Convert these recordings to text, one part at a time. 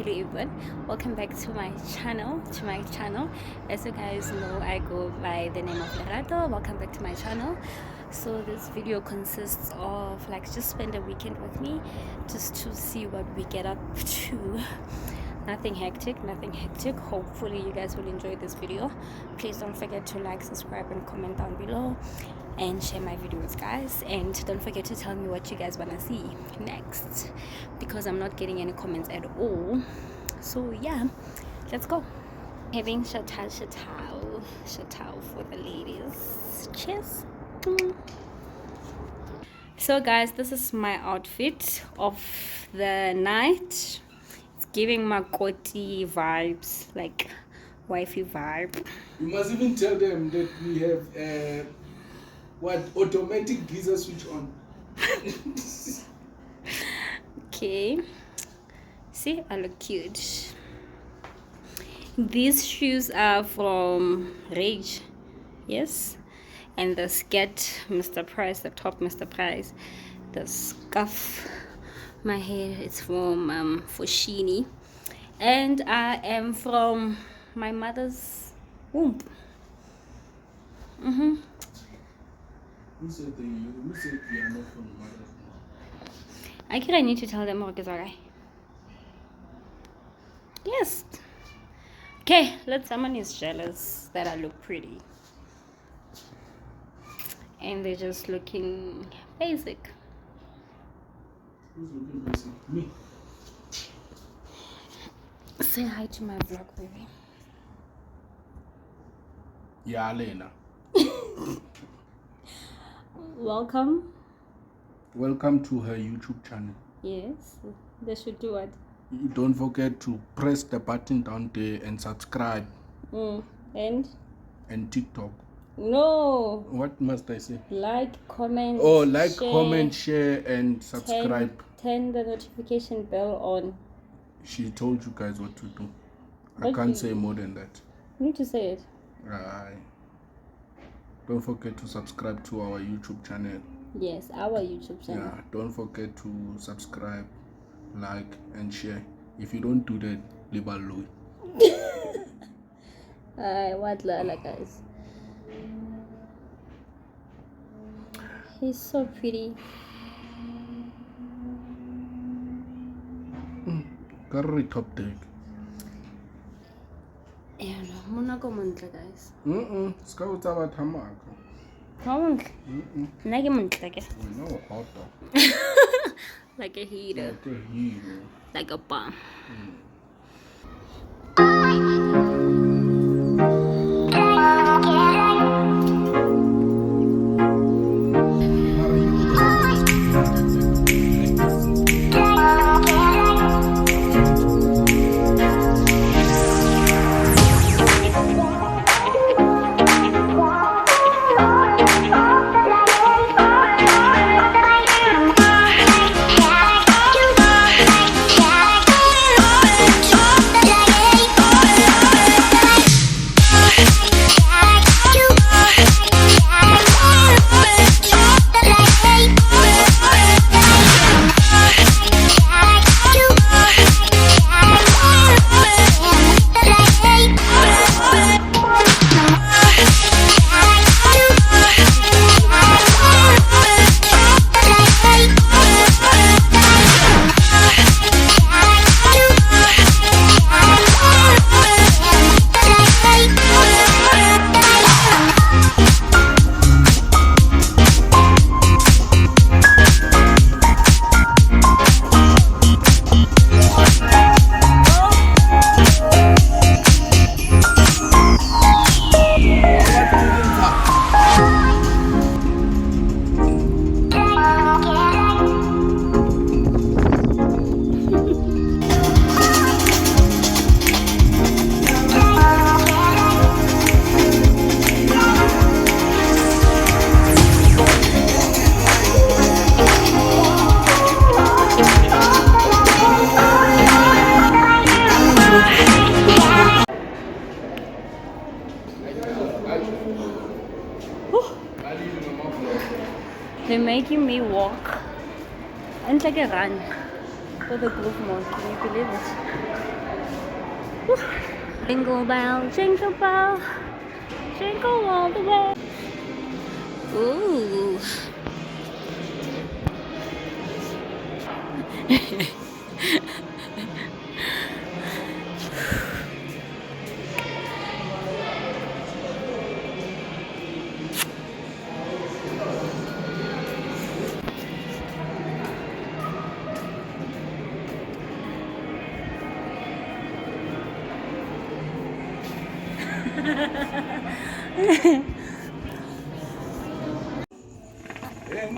hello everyone, welcome back to my channel. As you guys know, I go by the name of Lerato. Welcome back to my channel. So this video consists of like just spend a weekend with me, just to see what we get up to. Nothing hectic. Hopefully you guys will enjoy this video. Please don't forget to like, subscribe and comment down below and share my videos, guys. And don't forget to tell me what you guys want to see next, because I'm not getting any comments at all. So yeah, let's go. Having shatao for the ladies. Cheers. So guys, this is my outfit of the night. It's giving makoti vibes, like wifey vibe. You must even tell them that we have automatic geyser switch on. Okay, see, I look cute. These shoes are from Rage, yes, and the skirt Mr. Price, the top Mr. Price, the scarf, my hair is from Foschini, and I am from my mother's womb. Who said we are not from mother's womb? I think I need to tell them what is alright. Yes. Okay, someone is jealous that I look pretty. And they're just looking basic. Who's looking basic? Me. Say hi to my vlog, baby. Yeah, Lena. Welcome. Welcome to her YouTube channel. Yes, they should do it. Don't forget to press the button down there and subscribe. And TikTok. no. What must I say? Like, comment. Oh, like, share, comment, share, and subscribe. Turn the notification bell on. She told you guys what to do. I What can't say more than that. You need to say it. Don't forget to subscribe to our YouTube channel. Yes, our YouTube channel. Yeah, don't forget to subscribe, like, and share. If you don't do that, leave alone. What Lala, guys? He's so pretty. Curry top deck. Yeah, no, Monaco Montre, guys. Scout about Hamaka. How long? Like a montre. We know hot dog. Like a heater. Like a hero. Like a bomb. They're making me walk and like a run for the group mode. Can you believe it? Woo. Jingle bell, jingle all the way. Ooh.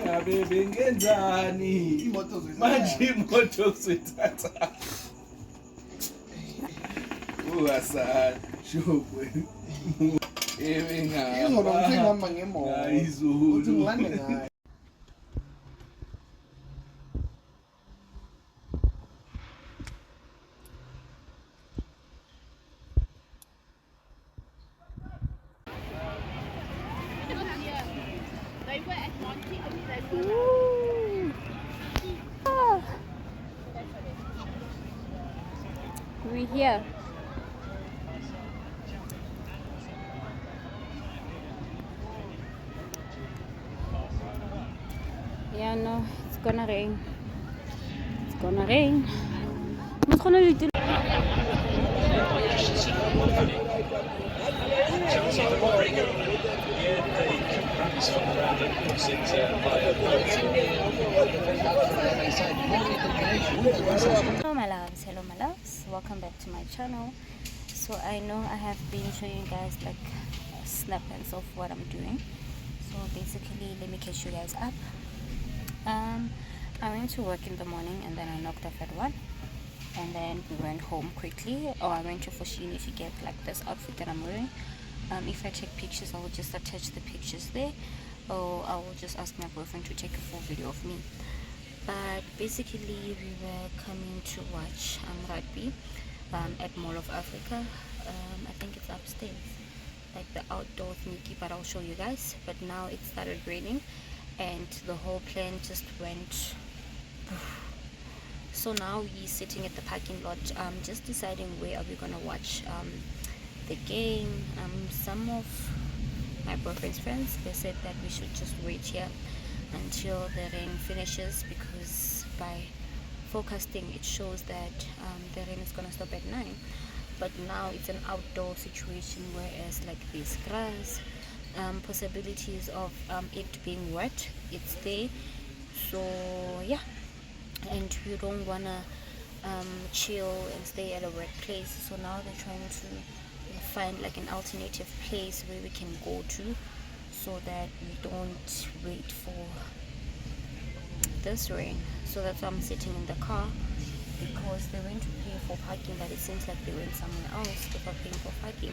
engabe bengenzani manje imoto kuzithatha uHasan shobwe ngihamba ngemoto uthi ngilande ngayo. Ooh. Ah. We're here. Yeah, no, it's gonna rain. It's gonna rain. What's gonna do? Hello my loves, welcome back to my channel. So I know I have been showing you guys like snippets of what I'm doing. So basically, let me catch you guys up. I went to work in the morning and then I knocked off at 1, and then we went home quickly, or I went to Foshini to get like this outfit that I'm wearing. If I take pictures, I will just attach the pictures there, or I will just ask my boyfriend to take a full video of me. But basically we were coming to watch rugby at Mall of Africa. I think it's upstairs, like the outdoor thingy, but I'll show you guys. But now it started raining and the whole plan just went. So now we're sitting at the parking lot, just deciding where are we gonna watch the game. Some of my boyfriend's friends, they said that we should just wait here until the rain finishes, because by forecasting it shows that the rain is gonna stop at 9. But now it's an outdoor situation, whereas like this grass, possibilities of it being wet, it's there. So yeah, and we don't wanna chill and stay at a wet place. So now they're trying to find like an alternative place where we can go to, so that we don't wait for this rain. So that's why I'm sitting in the car, because they went to pay for parking, but it seems like they went somewhere else before paying for parking.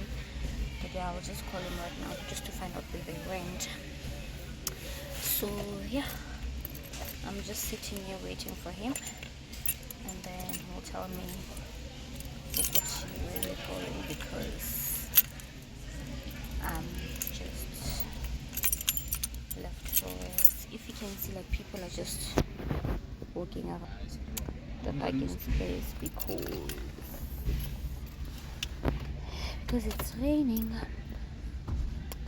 But yeah, I'll just call him right now just to find out where they went. So yeah, I'm just sitting here waiting for him, and then he'll tell me where we're going, because I'm just left for it. If you can see, like, people are just walking around the parking space because it's raining.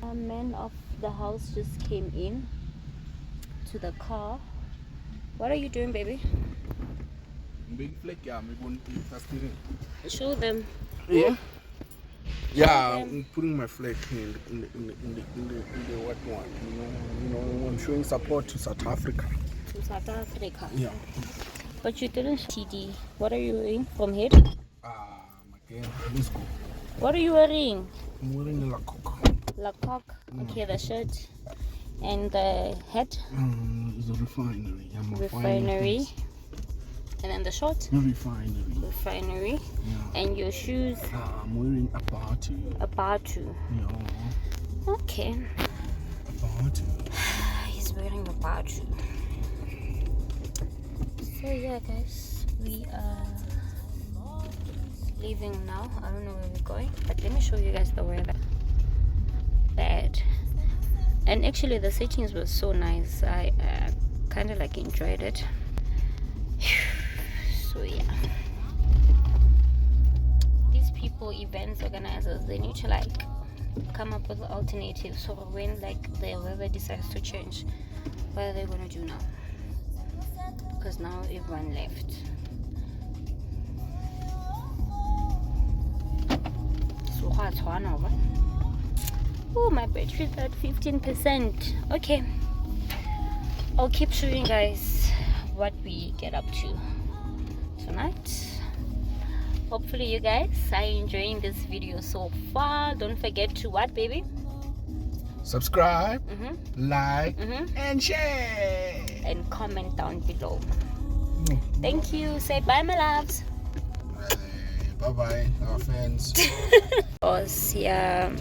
A man of the house just came in to the car. What are you doing, baby? Show them. Yeah. Yeah, I'm putting my flag in the what one. You know, I'm showing support to South Africa. To South Africa. Yeah. But you didn't TD. What are you wearing from head? Okay, let's go. What are you wearing? I'm wearing a La Coque. La Coque. Okay, the shirt and the hat. It's a refinery. I'm a refinery. And then the short? Refinery. Refinery. Yeah. And your shoes? I'm wearing a Batu. A Batu. Yeah. Okay. A Batu. He's wearing a Batu. So yeah, guys, we are leaving now. I don't know where we're going, but let me show you guys the weather. Bad. And actually the settings were so nice. I kind of like enjoyed it. So yeah, these people events organizers, they need to like come up with alternatives for when like the weather decides to change. What are they gonna do now? Because now everyone left. So oh, my battery's at 15%. Okay, I'll keep showing you guys what we get up to tonight. Hopefully you guys are enjoying this video so far. Don't forget to what, baby? Subscribe, like, and share. And comment down below. Thank you. Say bye, my loves. Bye-bye, our fans. Yeah,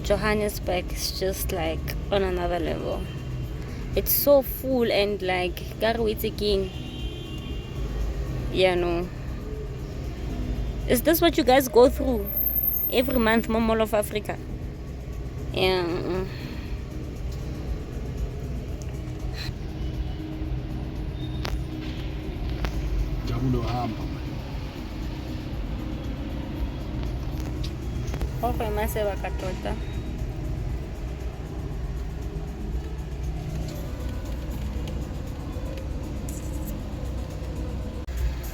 Johannesburg is just like on another level. It's so full and like Garwitz again. Yeah, no. Is this what you guys go through every month, Mall of Africa? Yeah. Jabulo hamba. Okay, maseba katota.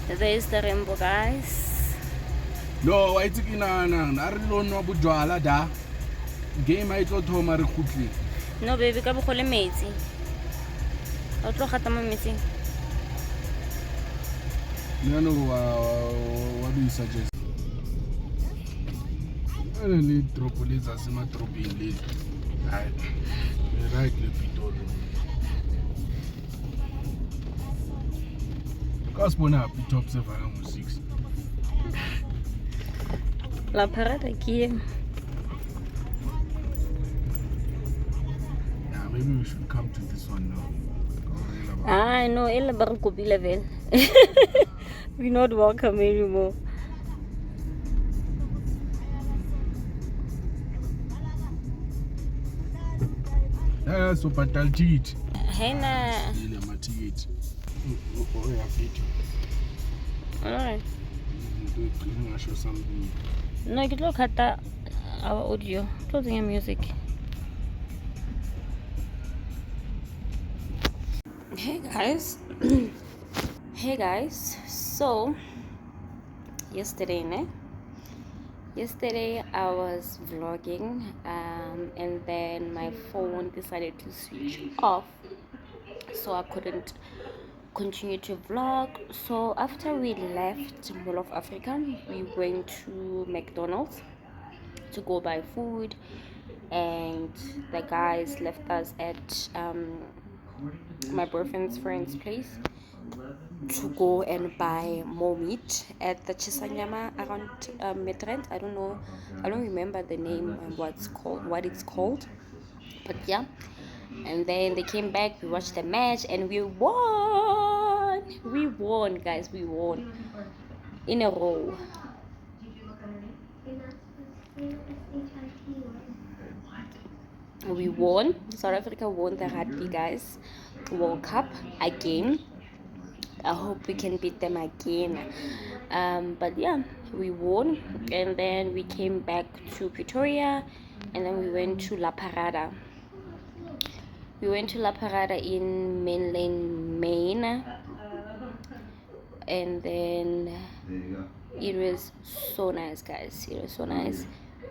There's the rainbow, guys. No, why it's kinana? Narilo no bujwala da. Game I told Thoma re khutli. No, baby, ka bogole metsi. O tlo gata mo metsing. No, what do you suggest? I don't need tropolis as my troping late. Right, le pitolo. Because when I put up 6. La parada aquí. Yeah, maybe we should come to this one now. Ah, no, ela barukopile level. We're not welcome anymore. So patal ticket. Hena. Ile ma ticket. Oh, yeah, video. Alright. I'm show something. No, you look at that our audio. Closing your music. Hey guys. Hey guys. So yesterday I was vlogging and then my phone decided to switch off, so I couldn't continue to vlog. So after we left Mall of Africa, we went to McDonald's to go buy food, and the guys left us at my boyfriend's friend's place to go and buy more meat at the Chisanyama around Midrand. I don't remember the name and what it's called, but yeah. And then they came back, we watched the match, and we won, guys. We won in a row. We won. South Africa won the Rugby Guys World Cup again. I hope we can beat them again. But yeah, we won, and then we came back to Pretoria, and then we went to La Parada. We went to La Parada in mainland Maine, and then it was so nice, guys. It was so nice.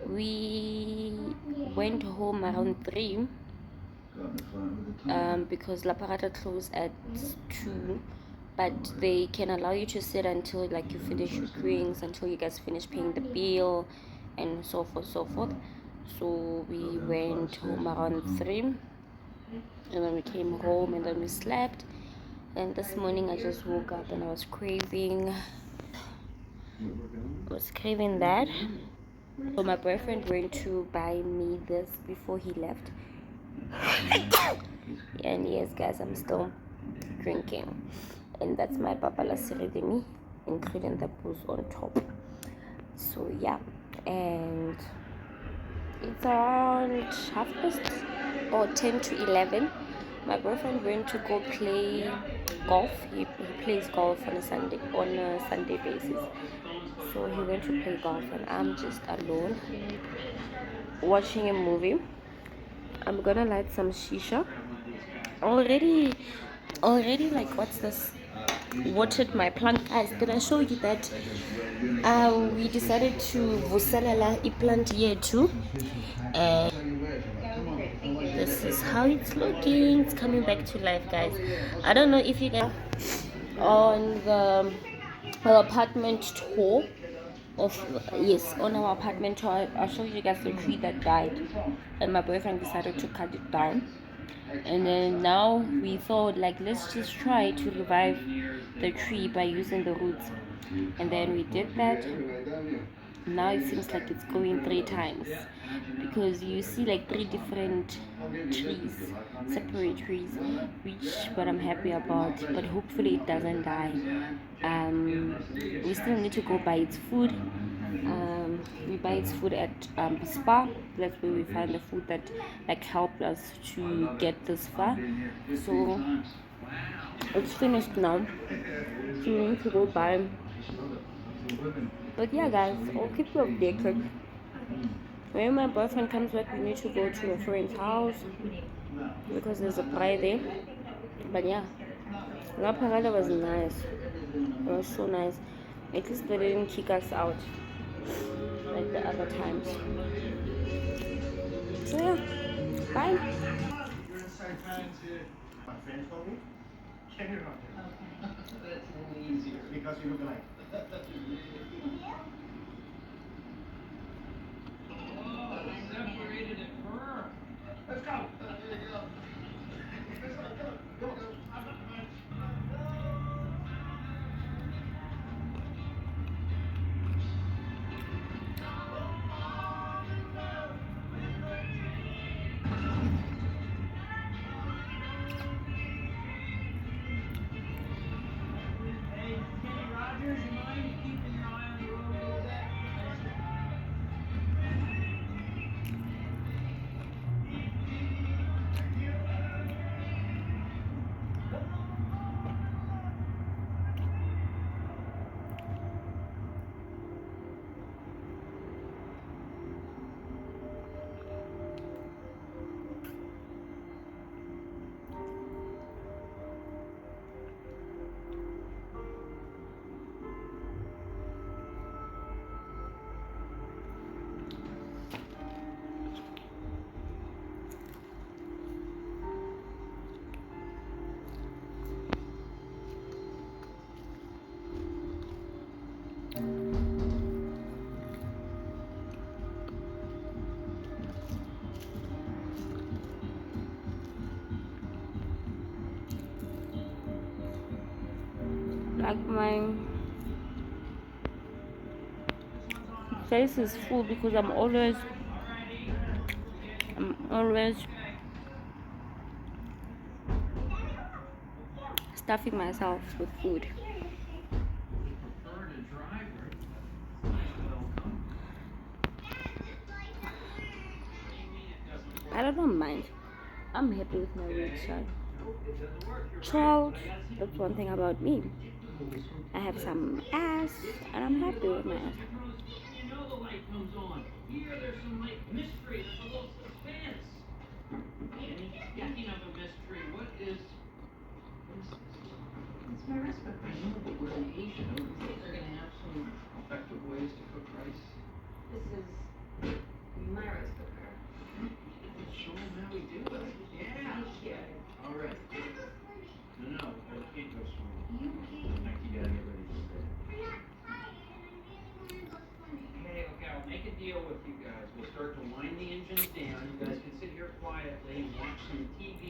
We went home around 3 because La Parada closed at 2, but they can allow you to sit until like you finish your drinks, until you guys finish paying the bill, and so forth. So we went home around 3, and then we came home, and then we slept. And this morning I just woke up and I was craving that. So my boyfriend went to buy me this before he left. And yes, guys, I'm still drinking, and that's my papala siridimi, including the booze on top. So yeah, and it's around 10 to 11. My boyfriend went to go play golf. He plays golf on a Sunday basis. So he went to play golf, and I'm just alone watching a movie. I'm gonna light some shisha. Already, like, what's this? Watered my plant. Guys, did I show you that we decided to vuselela a plant here too? And this is how it's looking. It's coming back to life, guys. I don't know if you guys on the apartment tour of, yes, on our apartment tour. I'll show you guys the tree that died, and my boyfriend decided to cut it down. And then now we thought, like, let's just try to revive the tree by using the roots. And then we did that. Now it seems like it's going 3 times, because you see like 3 different trees, separate trees, which what I'm happy about. But hopefully it doesn't die. We still need to go buy its food. We buy its food at Spa. That's where we find the food that like helped us to get this far. So it's finished now, so we need to go buy. But yeah, guys, I'll keep you updated. When my boyfriend comes back, we need to go to a friend's house because there's a braai there. But yeah, La Parada was nice. It was so nice. At least they didn't kick us out like the other times. So yeah, bye. My friend told me, check it out. That's a little easier because you look like. Let's go. Like, my face is full because I'm always stuffing myself with food. I don't mind. I'm happy with my weight, child. That's one thing about me. I have some ass, and I'm happy with my ass. It's my rice cooker. I know, but we're in Asia. I don't think they're going to have some effective ways to cook rice. This is my rice cooker. Show them how we do it. Yeah. All right. No, I can't go slow. You can't. Like, you gotta get ready for bed. Okay, I'll make a deal with you guys. We'll start to wind the engines down. You guys can sit here quietly and watch some TV.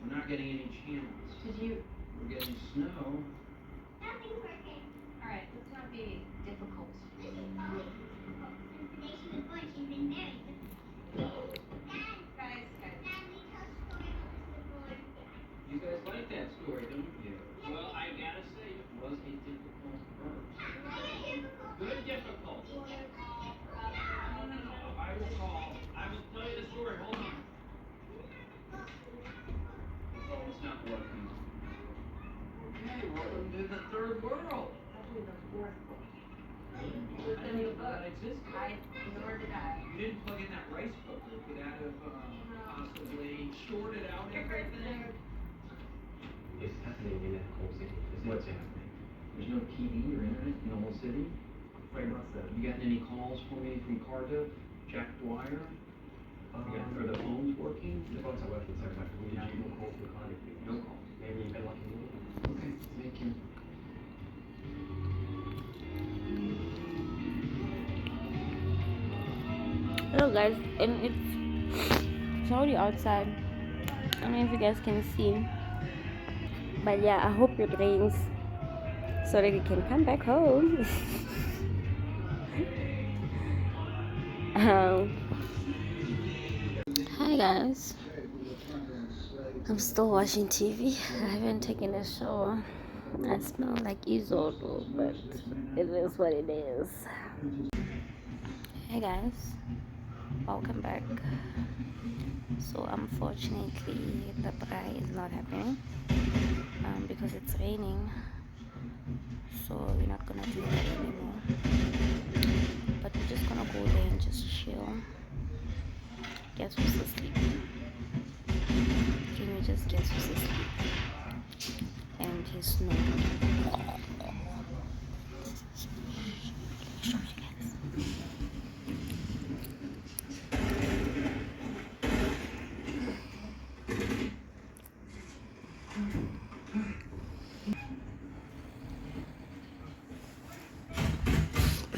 We're not getting any channels. We're getting snow. Nothing's working. Alright, let's not be difficult. This is all information is going to be very difficult. Dad, Guys. Dad, we tell stories to the board. You guys like that story, don't you? Well, I gotta say, it was a difficult verse. Good difficult. No, I will call girl. Probably the fourth book. With the new book. Nor did I. You didn't plug in that rice cooker. Could that have possibly shorted out everything? It's happening in that whole city. What's happening? There's no TV or internet in the whole city. Wait, what's that? You got any calls for me from Cardiff? Jack Dwyer? Are the phones working? The phones are working, so like we have no calls from Cardiff. No calls. Maybe you've been lucky. Okay, thank you. Hello guys, and it's already outside. I don't know if you guys can see, but yeah, I hope it rains so that we can come back home. Hi guys, I'm still watching TV. I haven't taken a shower. I smell like Isoto, but it is what it is. Hey guys, welcome back. So unfortunately the braai is not happening because it's raining, so we're not gonna do that anymore, but we're just gonna go there and just chill. Guess who's asleep? Can we just guess who's asleep? And he's snoring.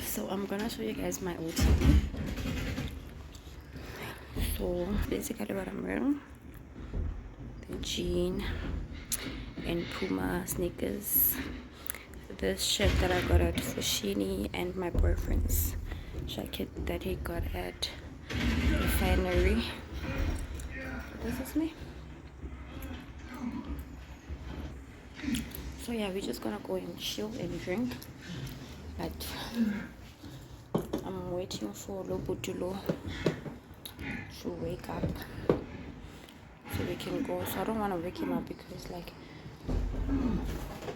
So I'm gonna show you guys my OTD. So basically what I'm wearing, the jean and Puma sneakers, this shirt that I got at Fushini, and my boyfriend's jacket that he got at Refinery. This is me. So yeah, we're just gonna go and chill and drink, but I'm waiting for Lobutulo to wake up so we can go. So I don't want to wake him up because like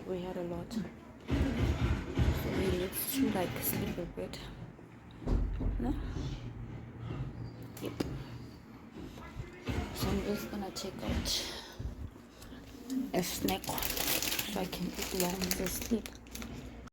we had a lot, so we need to like sleep a bit. No? Yep. So I'm just gonna take out a snack so I can eat while he's asleep.